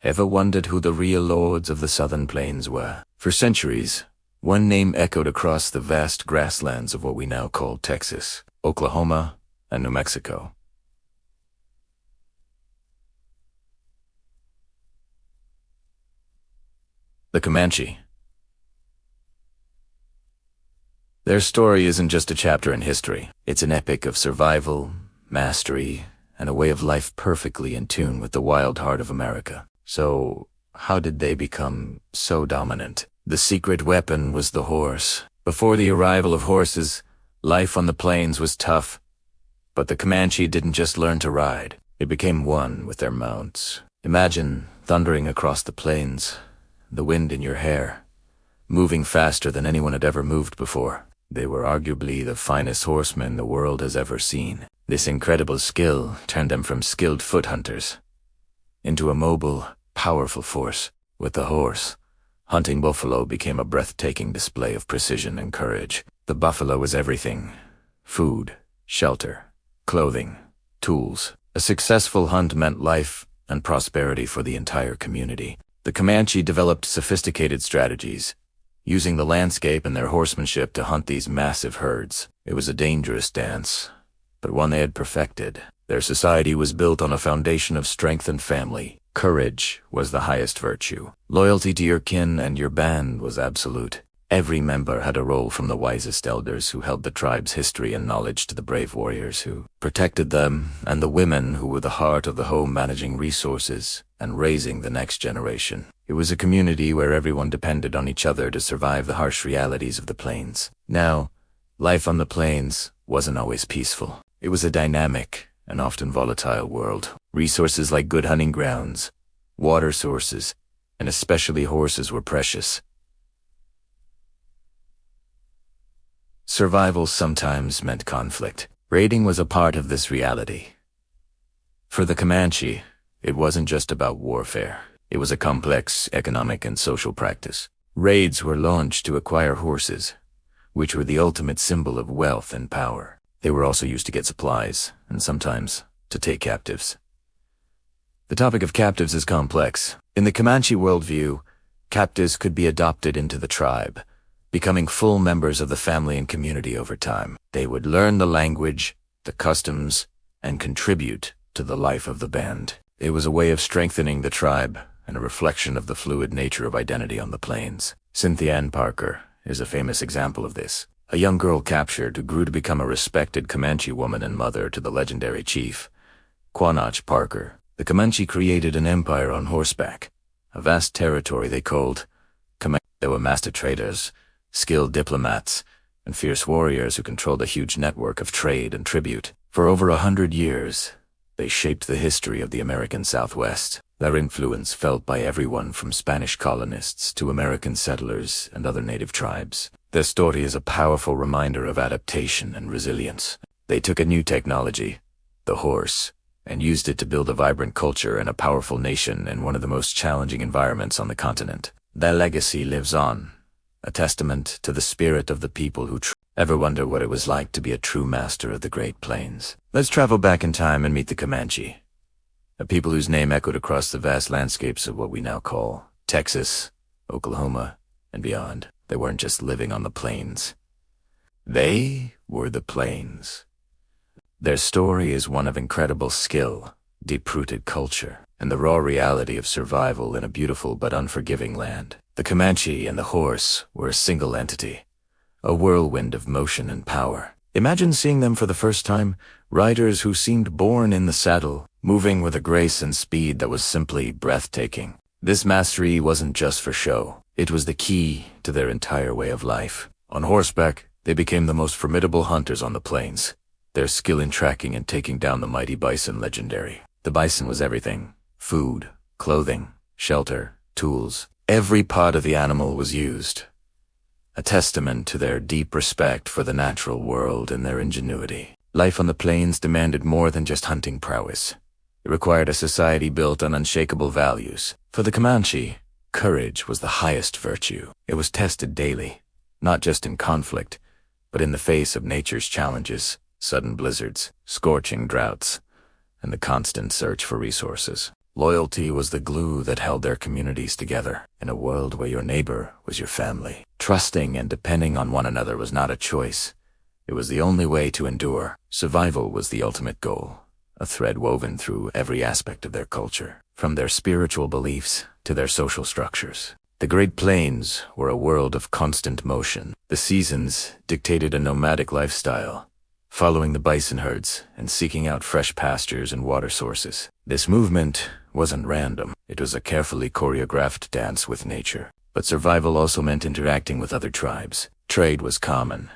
Ever wondered who the real lords of the southern plains were? For centuries, one name echoed across the vast grasslands of what we now call Texas, Oklahoma, and New Mexico. The Comanche. Their story isn't just a chapter in history. It's an epic of survival, mastery, and a way of life perfectly in tune with the wild heart of America. So, how did they become so dominant? The secret weapon was the horse. Before the arrival of horses, life on the plains was tough. But the Comanche didn't just learn to ride. It became one with their mounts. Imagine thundering across the plains, the wind in your hair, moving faster than anyone had ever moved before. They were arguably the finest horsemen the world has ever seen. This incredible skill turned them from skilled foot hunters into a mobile, powerful force. With the horse, hunting buffalo became a breathtaking display of precision and courage. The buffalo was everything: food, shelter, clothing, tools. A successful hunt meant life and prosperity for the entire community. The Comanche developed sophisticated strategies, using the landscape and their horsemanship to hunt these massive herds. It was a dangerous dance, but one they had perfected. Their society was built on a foundation of strength and family. Courage was the highest virtue. Loyalty to your kin and your band was absolute. Every member had a role, from the wisest elders who held the tribe's history and knowledge to the brave warriors who protected them, and the women who were the heart of the home, managing resources and raising the next generation. It was a community where everyone depended on each other to survive the harsh realities of the plains. Now, life on the plains wasn't always peaceful. It was a dynamic and often volatile world. Resources like good hunting grounds, water sources, and especially horses were precious. Survival sometimes meant conflict. Raiding was a part of this reality. For the Comanche, it wasn't just about warfare. It was a complex economic and social practice. Raids were launched to acquire horses, which were the ultimate symbol of wealth and power. They were also used to get supplies, and sometimes to take captives. The topic of captives is complex. In the Comanche worldview, captives could be adopted into the tribe, becoming full members of the family and community over time. They would learn the language, the customs, and contribute to the life of the band. It was a way of strengthening the tribe and a reflection of the fluid nature of identity on the plains. Cynthia Ann Parker is a famous example of this. A young girl captured who grew to become a respected Comanche woman and mother to the legendary chief, Comanche Parker. The Comanche created an empire on horseback, a vast territory they called Comanche. They were master traders, skilled diplomats, and fierce warriors who controlled a huge network of trade and tribute. For over 100 years, they shaped the history of the American Southwest. Their influence felt by everyone from Spanish colonists to American settlers and other native tribes. Their story is a powerful reminder of adaptation and resilience. They took a new technology, the horse, and used it to build a vibrant culture and a powerful nation in one of the most challenging environments on the continent. Their legacy lives on, a testament to the spirit of the people who ever wonder what it was like to be a true master of the Great Plains. Let's travel back in time and meet the Comanche, a people whose name echoed across the vast landscapes of what we now call Texas, Oklahoma, and beyond. They weren't just living on the plains. They were the plains. Their story is one of incredible skill, deep-rooted culture, and the raw reality of survival in a beautiful but unforgiving land. The Comanche and the horse were a single entity, a whirlwind of motion and power. Imagine seeing them for the first time, riders who seemed born in the saddle, moving with a grace and speed that was simply breathtaking. This mastery wasn't just for show. It was the key to their entire way of life. On horseback, they became the most formidable hunters on the plains, their skill in tracking and taking down the mighty bison legendary. The bison was everything: food, clothing, shelter, tools. Every part of the animal was used, a testament to their deep respect for the natural world and their ingenuity. Life on the plains demanded more than just hunting prowess. It required a society built on unshakable values. For the Comanche, courage was the highest virtue. It was tested daily, not just in conflict, but in the face of nature's challenges, sudden blizzards, scorching droughts, and the constant search for resources. Loyalty was the glue that held their communities together, in a world where your neighbor was your family. Trusting and depending on one another was not a choice. It was the only way to endure. Survival was the ultimate goal, a thread woven through every aspect of their culture, from their spiritual beliefs to their social structures. The Great Plains were a world of constant motion. The seasons dictated a nomadic lifestyle, following the bison herds and seeking out fresh pastures and water sources. This movement wasn't random. It was a carefully choreographed dance with nature. But survival also meant interacting with other tribes. Trade was common,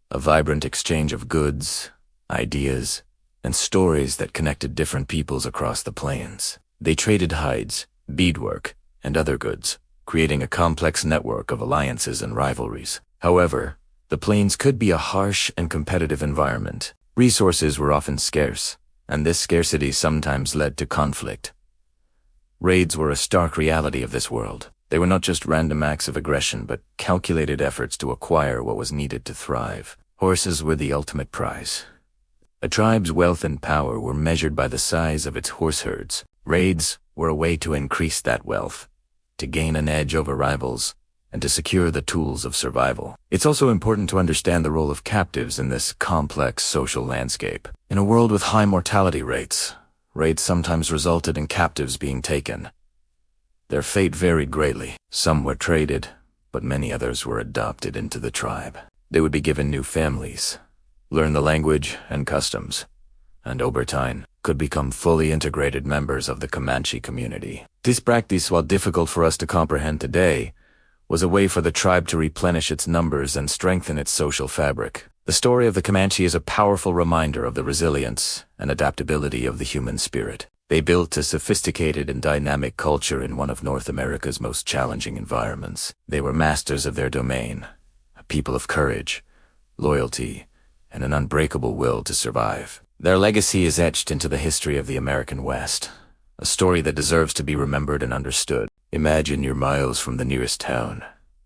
a vibrant exchange of goods, ideas, and stories that connected different peoples across the plains. They traded hides, beadwork, and other goods, creating a complex network of alliances and rivalries. However, the plains could be a harsh and competitive environment. Resources were often scarce, and this scarcity sometimes led to conflict. Raids were a stark reality of this world. They were not just random acts of aggression, but calculated efforts to acquire what was needed to thrive. Horses were the ultimate prize. A tribe's wealth and power were measured by the size of its horse herds. Raids were a way to increase that wealth, to gain an edge over rivals, and to secure the tools of survival. It's also important to understand the role of captives in this complex social landscape. In a world with high mortality rates, raids sometimes resulted in captives being taken. Their fate varied greatly. Some were traded, but many others were adopted into the tribe. They would be given new families, learn the language and customs, and over time could become fully integrated members of the Comanche community. This practice, while difficult for us to comprehend today, was a way for the tribe to replenish its numbers and strengthen its social fabric. The story of the Comanche is a powerful reminder of the resilience and adaptability of the human spirit. They built a sophisticated and dynamic culture in one of North America's most challenging environments. They were masters of their domain, a people of courage, loyalty, and an unbreakable will to survive. Their legacy is etched into the history of the American West, a story that deserves to be remembered and understood. Imagine you're miles from the nearest town,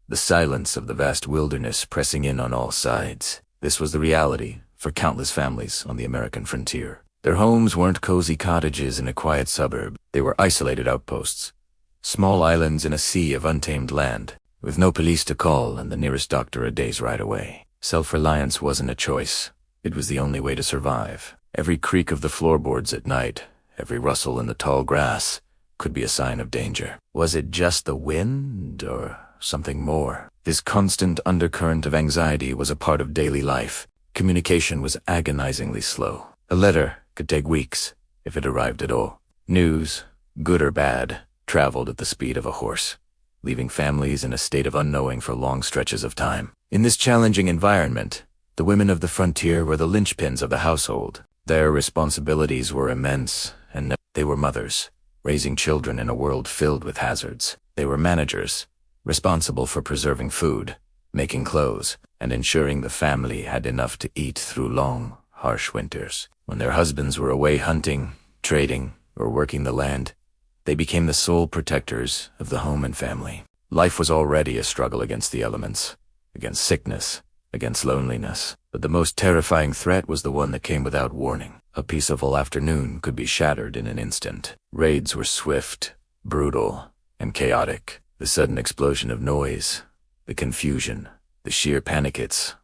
the silence of the vast wilderness pressing in on all sides. This was the reality for countless families on the American frontier. Their homes weren't cozy cottages in a quiet suburb. They were isolated outposts, small islands in a sea of untamed land, with no police to call and the nearest doctor a day's ride away. Self-reliance wasn't a choice. It was the only way to survive. Every creak of the floorboards at night, every rustle in the tall grass, could be a sign of danger. Was it just the wind, or something more? This constant undercurrent of anxiety was a part of daily life. Communication was agonizingly slow. A letter could take weeks, if it arrived at all. News, good or bad, traveled at the speed of a horse, leaving families in a state of unknowing for long stretches of time. In this challenging environment, the women of the frontier were the linchpins of the household. Their responsibilities were immense, and they were mothers, raising children in a world filled with hazards. They were managers, responsible for preserving food, making clothes, and ensuring the family had enough to eat through long, harsh winters. When their husbands were away hunting, trading, or working the land, they became the sole protectors of the home and family. Life was already a struggle against the elements, against sickness, against loneliness. But the most terrifying threat was the one that came without warning. A peaceful afternoon could be shattered in an instant. Raids were swift, brutal, and chaotic. The sudden explosion of noise, the confusion, the sheer panic, it's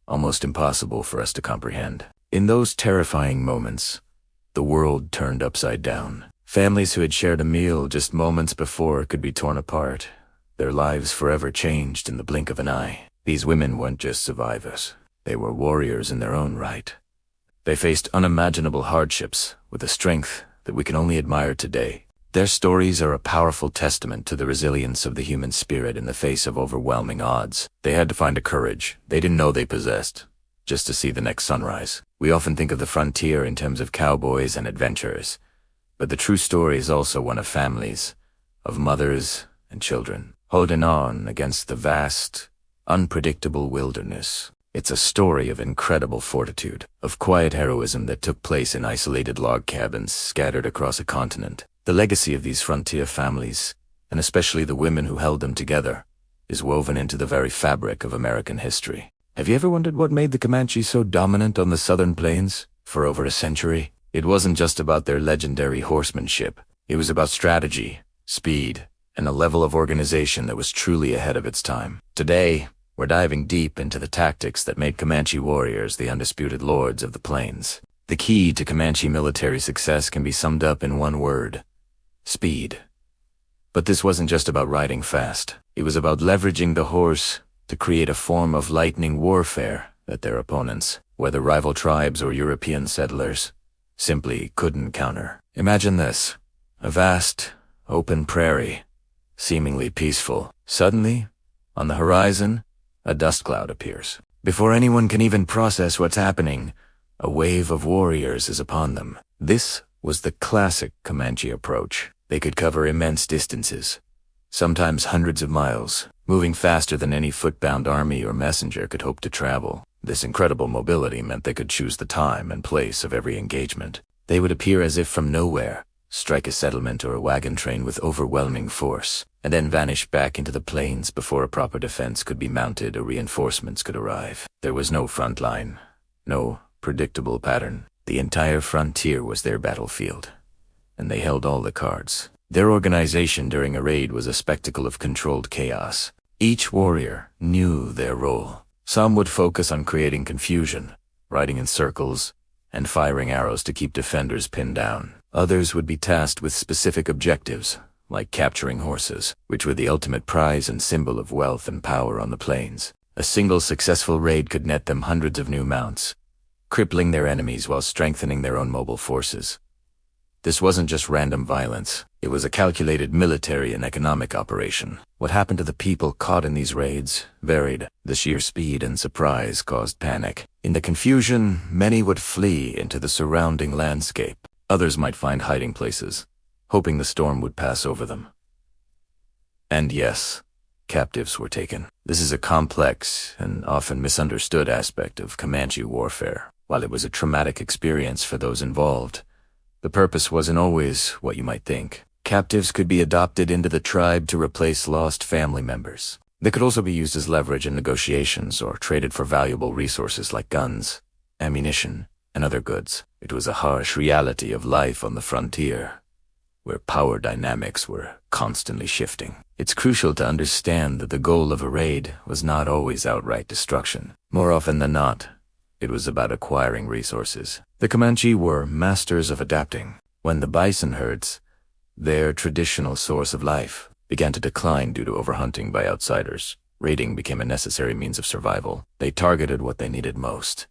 almost impossible for us to comprehend. In those terrifying moments, the world turned upside down. Families who had shared a meal just moments before could be torn apart, their lives forever changed in the blink of an eye. These women weren't just survivors. They were warriors in their own right. They faced unimaginable hardships with a strength that we can only admire today. Their stories are a powerful testament to the resilience of the human spirit in the face of overwhelming odds. They had to find a courage they didn't know they possessed, just to see the next sunrise. We often think of the frontier in terms of cowboys and adventurers, but the true story is also one of families, of mothers and children, holding on against the vast, unpredictable wilderness. It's a story of incredible fortitude, of quiet heroism that took place in isolated log cabins scattered across a continent. The legacy of these frontier families, and especially the women who held them together, is woven into the very fabric of American history. Have you ever wondered what made the Comanche so dominant on the southern plains for over a century? It wasn't just about their legendary horsemanship. It was about strategy, speed, and a level of organization that was truly ahead of its time. Today, we're diving deep into the tactics that made Comanche warriors the undisputed lords of the plains. The key to Comanche military success can be summed up in one word: speed. But this wasn't just about riding fast. It was about leveraging the horse to create a form of lightning warfare that their opponents, whether rival tribes or European settlers, simply couldn't counter. Imagine this: a vast, open prairie, seemingly peaceful. Suddenly, on the horizon, a dust cloud appears. Before anyone can even process what's happening, a wave of warriors is upon them. This was the classic Comanche approach. They could cover immense distances, sometimes hundreds of miles, moving faster than any foot-bound army or messenger could hope to travel. This incredible mobility meant they could choose the time and place of every engagement. They would appear as if from nowhere, strike a settlement or a wagon train with overwhelming force, and then vanish back into the plains before a proper defense could be mounted or reinforcements could arrive. There was no front line, no predictable pattern. The entire frontier was their battlefield, and they held all the cards. Their organization during a raid was a spectacle of controlled chaos. Each warrior knew their role. Some would focus on creating confusion, riding in circles, and firing arrows to keep defenders pinned down. Others would be tasked with specific objectives, like capturing horses, which were the ultimate prize and symbol of wealth and power on the plains. A single successful raid could net them hundreds of new mounts, crippling their enemies while strengthening their own mobile forces. This wasn't just random violence. It was a calculated military and economic operation. What happened to the people caught in these raids varied. The sheer speed and surprise caused panic. In the confusion, many would flee into the surrounding landscape. Others might find hiding places, hoping the storm would pass over them. And yes, captives were taken. This is a complex and often misunderstood aspect of Comanche warfare. While it was a traumatic experience for those involved, the purpose wasn't always what you might think. Captives could be adopted into the tribe to replace lost family members. They could also be used as leverage in negotiations or traded for valuable resources like guns, ammunition, and other goods. It was a harsh reality of life on the frontier, where power dynamics were constantly shifting. It's crucial to understand that the goal of a raid was not always outright destruction. More often than not, it was about acquiring resources. The Comanche were masters of adapting. When the bison herds, their traditional source of life, began to decline due to overhunting by outsiders, raiding became a necessary means of survival. They targeted what they needed most: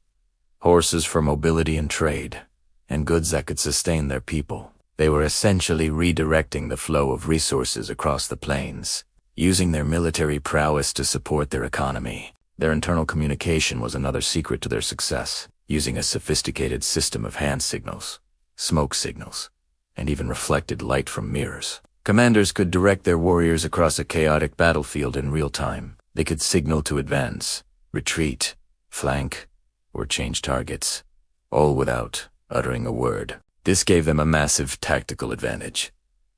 horses for mobility and trade, and goods that could sustain their people. They were essentially redirecting the flow of resources across the plains, using their military prowess to support their economy. Their internal communication was another secret to their success, using a sophisticated system of hand signals, smoke signals, and even reflected light from mirrors. Commanders could direct their warriors across a chaotic battlefield in real time. They could signal to advance, retreat, flank, or change targets, all without uttering a word. This gave them a massive tactical advantage,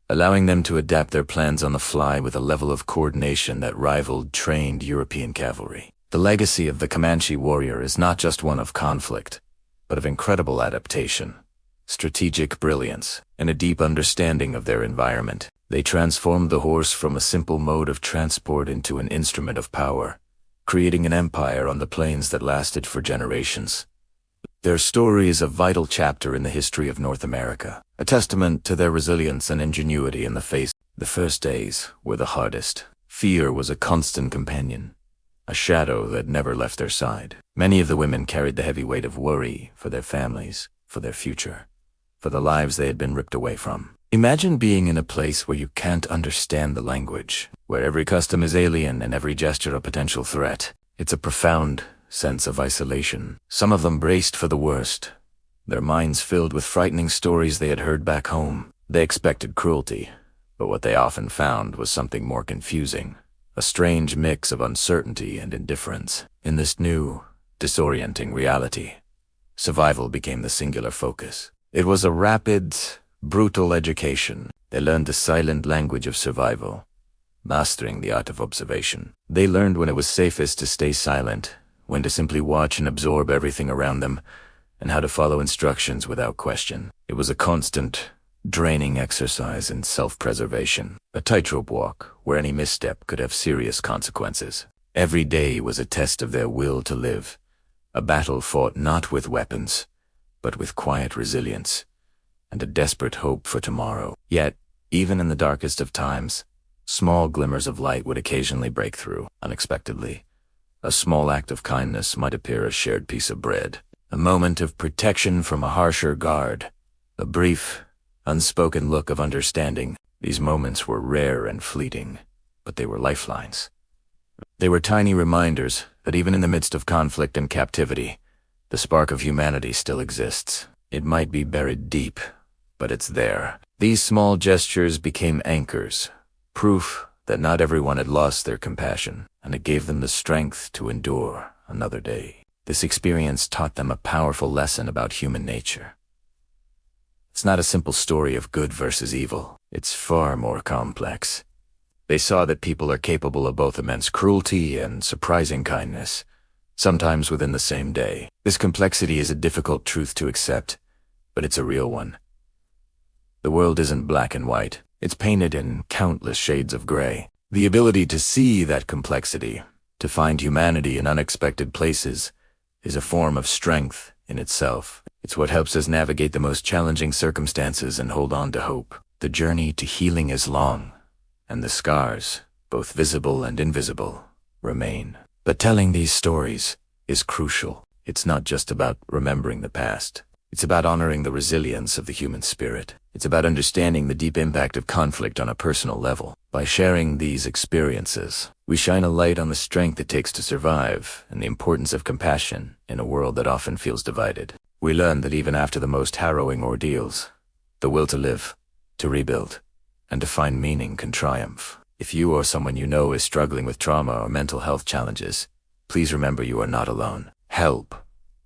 allowing them to adapt their plans on the fly with a level of coordination that rivaled trained European cavalry. The legacy of the Comanche warrior is not just one of conflict, but of incredible adaptation, strategic brilliance, and a deep understanding of their environment. They transformed the horse from a simple mode of transport into an instrument of power, creating an empire on the plains that lasted for generations. Their story is a vital chapter in the history of North America, a testament to their resilience and ingenuity in the face. The first days were the hardest. Fear was a constant companion, a shadow that never left their side. Many of the women carried the heavy weight of worry for their families, for their future, for the lives they had been ripped away from. Imagine being in a place where you can't understand the language, where every custom is alien and every gesture a potential threat. It's a profound sense of isolation. Some of them braced for the worst, their minds filled with frightening stories they had heard back home. They expected cruelty, but what they often found was something more confusing, a strange mix of uncertainty and indifference. In this new, disorienting reality, survival became the singular focus. It was a rapid, brutal education. They learned the silent language of survival, mastering the art of observation. They learned when it was safest to stay silent, when to simply watch and absorb everything around them, and how to follow instructions without question. It was a constant, draining exercise and self-preservation, a tightrope walk where any misstep could have serious consequences. Every day was a test of their will to live, a battle fought not with weapons, but with quiet resilience and a desperate hope for tomorrow. Yet, even in the darkest of times, small glimmers of light would occasionally break through, unexpectedly. A small act of kindness might appear a shared piece of bread, a moment of protection from a harsher guard, a brief, unspoken look of understanding. These moments were rare and fleeting, but they were lifelines. They were tiny reminders that even in the midst of conflict and captivity, the spark of humanity still exists. It might be buried deep, but it's there. These small gestures became anchors, proof that not everyone had lost their compassion, and it gave them the strength to endure another day. This experience taught them a powerful lesson about human nature. It's not a simple story of good versus evil. It's far more complex. They saw that people are capable of both immense cruelty and surprising kindness, sometimes within the same day. This complexity is a difficult truth to accept, but it's a real one. The world isn't black and white. It's painted in countless shades of gray. The ability to see that complexity, to find humanity in unexpected places, is a form of strength in itself. It's what helps us navigate the most challenging circumstances and hold on to hope. The journey to healing is long, and the scars, both visible and invisible, remain. But telling these stories is crucial. It's not just about remembering the past. It's about honoring the resilience of the human spirit. It's about understanding the deep impact of conflict on a personal level. By sharing these experiences, we shine a light on the strength it takes to survive and the importance of compassion in a world that often feels divided. We learn that even after the most harrowing ordeals, the will to live, to rebuild, and to find meaning can triumph. If you or someone you know is struggling with trauma or mental health challenges, please remember you are not alone. Help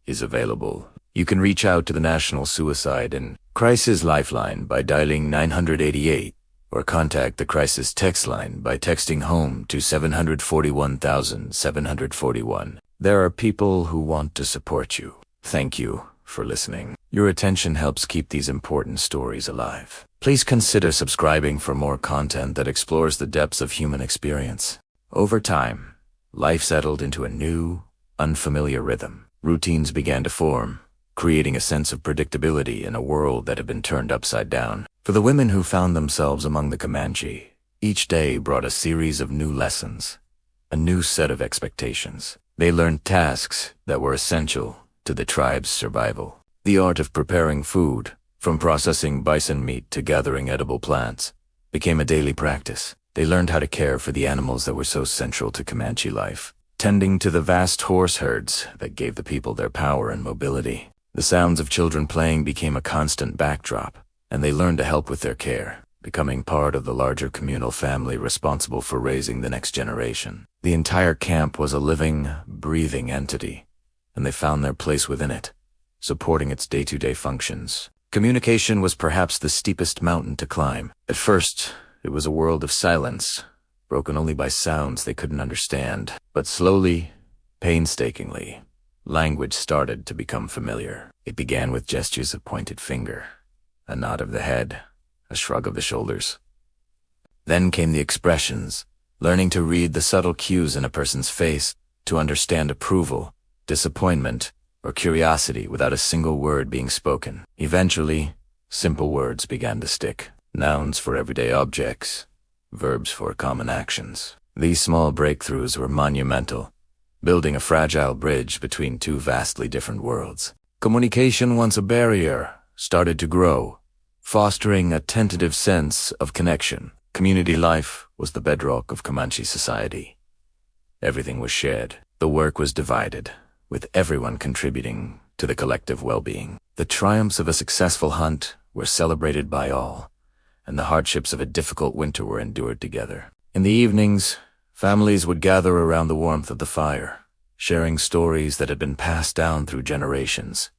is available. You can reach out to the National Suicide and Crisis Lifeline by dialing 988 or contact the Crisis Text Line by texting HOME to 741,741. There are people who want to support you. Thank you for listening. Your attention helps keep these important stories alive. Please consider subscribing for more content that explores the depths of human experience. Over time, life settled into a new, unfamiliar rhythm. Routines began to form, creating a sense of predictability in a world that had been turned upside down. For the women who found themselves among the Comanche, each day brought a series of new lessons, a new set of expectations. They learned tasks that were essential to the tribe's survival. The art of preparing food, from processing bison meat to gathering edible plants, became a daily practice. They learned how to care for the animals that were so central to Comanche life, tending to the vast horse herds that gave the people their power and mobility. The sounds of children playing became a constant backdrop, and they learned to help with their care, becoming part of the larger communal family responsible for raising the next generation. The entire camp was a living, breathing entity, and they found their place within it, supporting its day-to-day functions. Communication was perhaps the steepest mountain to climb. At first, it was a world of silence, broken only by sounds they couldn't understand. But slowly, painstakingly, language started to become familiar. It began with gestures of pointed finger, a nod of the head, a shrug of the shoulders. Then came the expressions, learning to read the subtle cues in a person's face, to understand approval, disappointment, or curiosity without a single word being spoken. Eventually, simple words began to stick. Nouns for everyday objects, verbs for common actions. These small breakthroughs were monumental, building a fragile bridge between two vastly different worlds. Communication, once a barrier, started to grow, fostering a tentative sense of connection. Community life was the bedrock of Comanche society. Everything was shared. The work was divided, with everyone contributing to the collective well-being. The triumphs of a successful hunt were celebrated by all, and the hardships of a difficult winter were endured together. In the evenings, families would gather around the warmth of the fire, sharing stories that had been passed down through generations.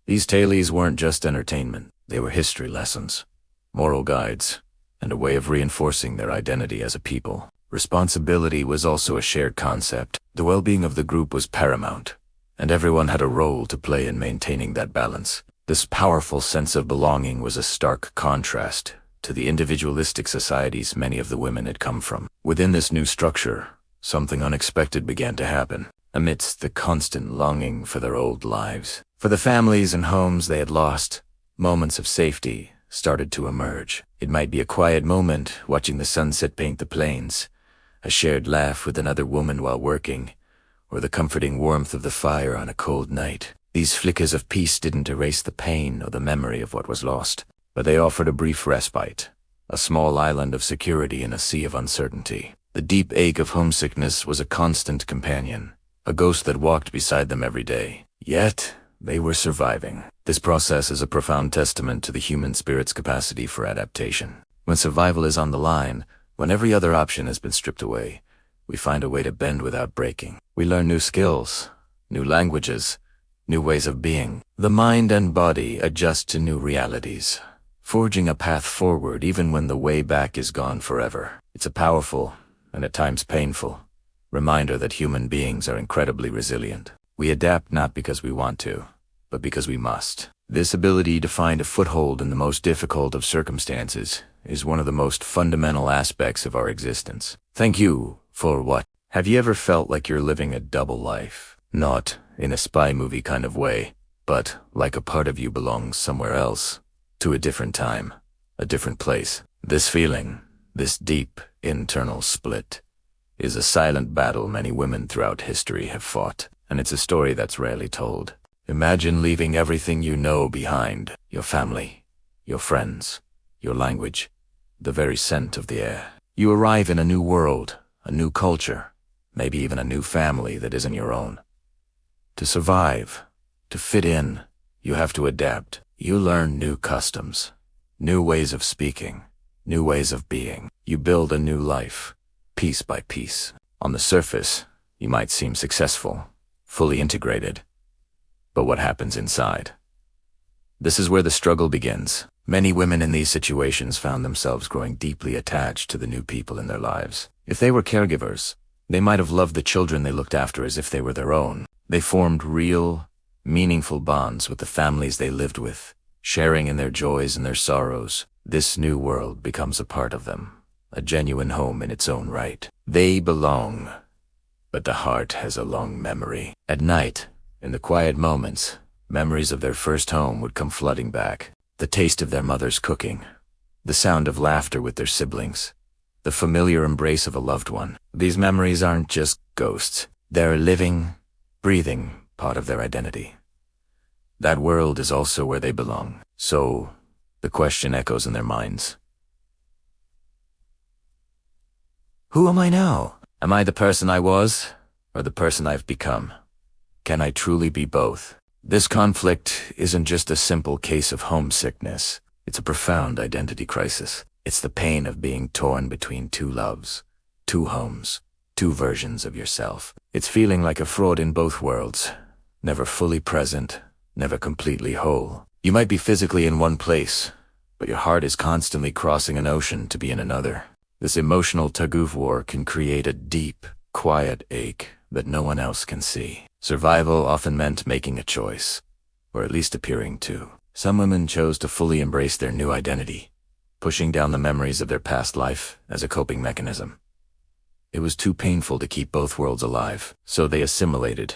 These tales weren't just entertainment. They were history lessons, moral guides, and a way of reinforcing their identity as a people. Responsibility was also a shared concept. The well-being of the group was paramount, and everyone had a role to play in maintaining that balance. This powerful sense of belonging was a stark contrast to the individualistic societies many of the women had come from. Within this new structure, something unexpected began to happen. Amidst the constant longing for their old lives, for the families and homes they had lost, moments of safety started to emerge. It might be a quiet moment watching the sunset paint the plains, a shared laugh with another woman while working, or the comforting warmth of the fire on a cold night. These flickers of peace didn't erase the pain or the memory of what was lost, but they offered a brief respite, a small island of security in a sea of uncertainty. The deep ache of homesickness was a constant companion, a ghost that walked beside them every day. Yet, they were surviving. This process is a profound testament to the human spirit's capacity for adaptation. When survival is on the line, when every other option has been stripped away, we find a way to bend without breaking. We learn new skills, new languages, new ways of being. The mind and body adjust to new realities, forging a path forward even when the way back is gone forever. It's a powerful, and at times painful, reminder that human beings are incredibly resilient. We adapt not because we want to, but because we must. This ability to find a foothold in the most difficult of circumstances is one of the most fundamental aspects of our existence. Thank you for what? Have you ever felt like you're living a double life? Not in a spy movie kind of way, but like a part of you belongs somewhere else, to a different time, a different place. This feeling, this deep internal split, is a silent battle many women throughout history have fought, and it's a story that's rarely told. Imagine leaving everything you know behind, your family, your friends, your language, the very scent of the air. You arrive in a new world, a new culture, maybe even a new family that isn't your own. To survive, to fit in, you have to adapt. You learn new customs, new ways of speaking, new ways of being. You build a new life, piece by piece. On the surface, you might seem successful, fully integrated. But what happens inside? This is where the struggle begins. Many women in these situations found themselves growing deeply attached to the new people in their lives. If they were caregivers, they might have loved the children they looked after as if they were their own. They formed real, meaningful bonds with the families they lived with, sharing in their joys and their sorrows. This new world becomes a part of them, a genuine home in its own right. They belong, but the heart has a long memory. At night, in the quiet moments, memories of their first home would come flooding back. The taste of their mother's cooking, the sound of laughter with their siblings, the familiar embrace of a loved one. These memories aren't just ghosts. They're a living, breathing part of their identity. That world is also where they belong. So, the question echoes in their minds. Who am I now? Am I the person I was, or the person I've become? Can I truly be both? This conflict isn't just a simple case of homesickness. It's a profound identity crisis. It's the pain of being torn between two loves, two homes, two versions of yourself. It's feeling like a fraud in both worlds, never fully present, never completely whole. You might be physically in one place, but your heart is constantly crossing an ocean to be in another. This emotional tug-of-war can create a deep, quiet ache that no one else can see. Survival often meant making a choice, or at least appearing to. Some women chose to fully embrace their new identity, pushing down the memories of their past life as a coping mechanism. It was too painful to keep both worlds alive, so they assimilated,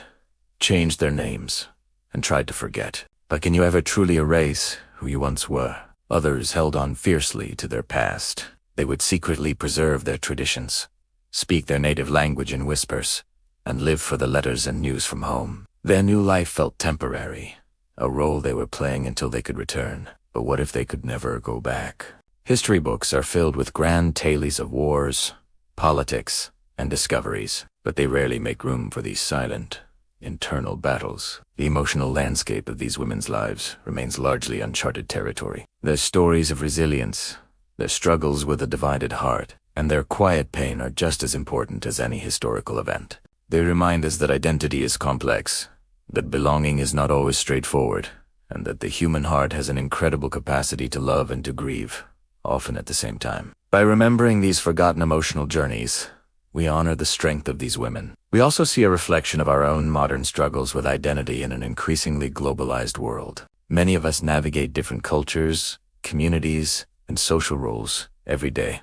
changed their names, and tried to forget. But can you ever truly erase who you once were? Others held on fiercely to their past. They would secretly preserve their traditions, speak their native language in whispers, and live for the letters and news from home. Their new life felt temporary, a role they were playing until they could return. But what if they could never go back? History books are filled with grand tales of wars, politics, and discoveries, but they rarely make room for these silent, internal battles. The emotional landscape of these women's lives remains largely uncharted territory. Their stories of resilience, their struggles with a divided heart, and their quiet pain are just as important as any historical event. They remind us that identity is complex, that belonging is not always straightforward, and that the human heart has an incredible capacity to love and to grieve, often at the same time. By remembering these forgotten emotional journeys, we honor the strength of these women. We also see a reflection of our own modern struggles with identity in an increasingly globalized world. Many of us navigate different cultures, communities, and social roles every day.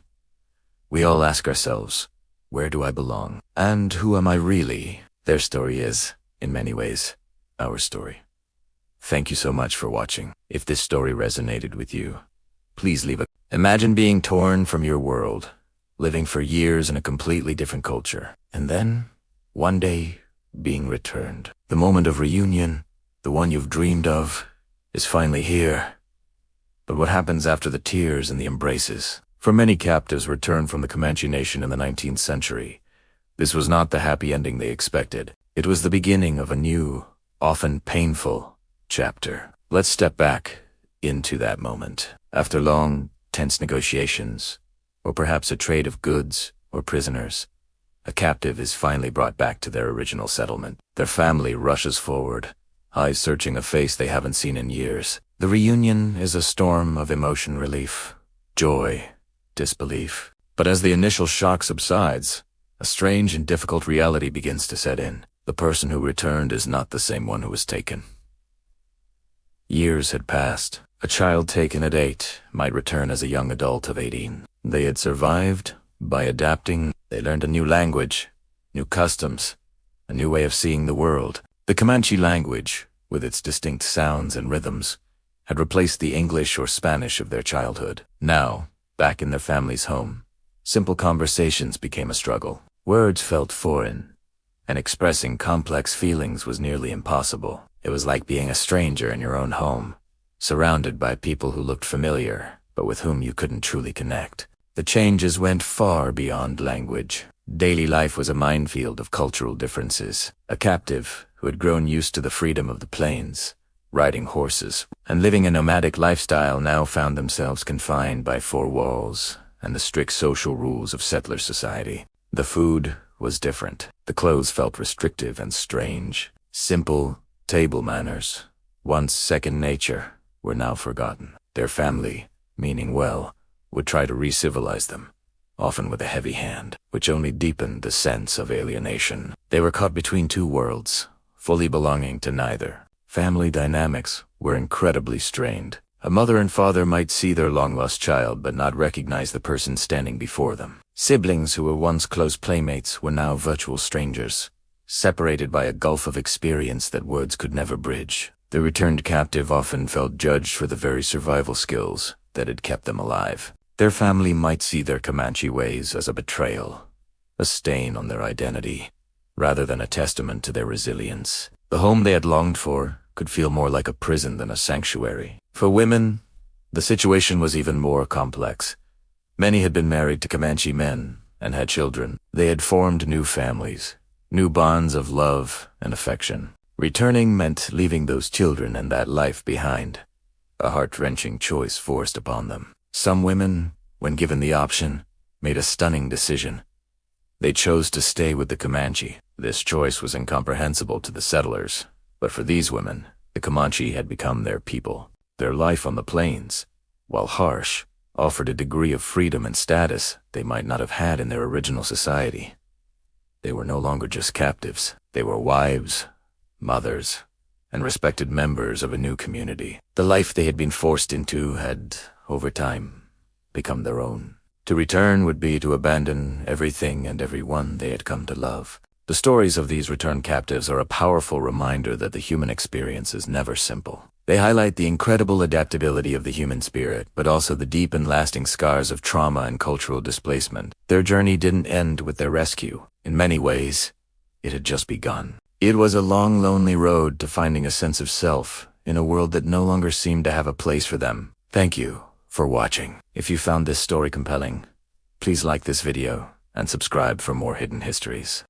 We all ask ourselves, where do I belong? And who am I really? Their story is, in many ways, our story. Thank you so much for watching. If this story resonated with you, please leave a... Imagine being torn from your world, living for years in a completely different culture, and then, one day, being returned. The moment of reunion, the one you've dreamed of, is finally here. But what happens after the tears and the embraces? For many captives returned from the Comanche Nation in the 19th century, this was not the happy ending they expected. It was the beginning of a new, often painful, chapter. Let's step back into that moment. After long, tense negotiations, or perhaps a trade of goods or prisoners, a captive is finally brought back to their original settlement. Their family rushes forward, eyes searching a face they haven't seen in years. The reunion is a storm of emotion relief, joy, disbelief. But as the initial shock subsides, a strange and difficult reality begins to set in. The person who returned is not the same one who was taken. Years had passed. A child taken at 8 might return as a young adult of 18. They had survived by adapting. They learned a new language, new customs, a new way of seeing the world. The Comanche language, with its distinct sounds and rhythms, had replaced the English or Spanish of their childhood. Now, back in their family's home, simple conversations became a struggle. Words felt foreign, and expressing complex feelings was nearly impossible. It was like being a stranger in your own home, surrounded by people who looked familiar, but with whom you couldn't truly connect. The changes went far beyond language. Daily life was a minefield of cultural differences. A captive who had grown used to the freedom of the plains, riding horses, and living a nomadic lifestyle now found themselves confined by 4 walls and the strict social rules of settler society. The food was different. The clothes felt restrictive and strange. Simple table manners, once second nature, were now forgotten. Their family, meaning well, would try to re-civilize them, often with a heavy hand, which only deepened the sense of alienation. They were caught between 2 worlds, fully belonging to neither. Family dynamics were incredibly strained. A mother and father might see their long-lost child but not recognize the person standing before them. Siblings who were once close playmates were now virtual strangers, separated by a gulf of experience that words could never bridge. The returned captive often felt judged for the very survival skills that had kept them alive. Their family might see their Comanche ways as a betrayal, a stain on their identity, rather than a testament to their resilience. The home they had longed for could feel more like a prison than a sanctuary. For women, the situation was even more complex. Many had been married to Comanche men and had children. They had formed new families, new bonds of love and affection. Returning meant leaving those children and that life behind, a heart-wrenching choice forced upon them. Some women, when given the option, made a stunning decision. They chose to stay with the Comanche. This choice was incomprehensible to the settlers, but for these women, the Comanche had become their people. Their life on the plains, while harsh, offered a degree of freedom and status they might not have had in their original society. They were no longer just captives. They were wives, mothers, and respected members of a new community. The life they had been forced into had, over time, become their own. To return would be to abandon everything and everyone they had come to love. The stories of these returned captives are a powerful reminder that the human experience is never simple. They highlight the incredible adaptability of the human spirit, but also the deep and lasting scars of trauma and cultural displacement. Their journey didn't end with their rescue. In many ways, it had just begun. It was a long, lonely road to finding a sense of self in a world that no longer seemed to have a place for them. Thank you for watching. If you found this story compelling, please like this video and subscribe for more hidden histories.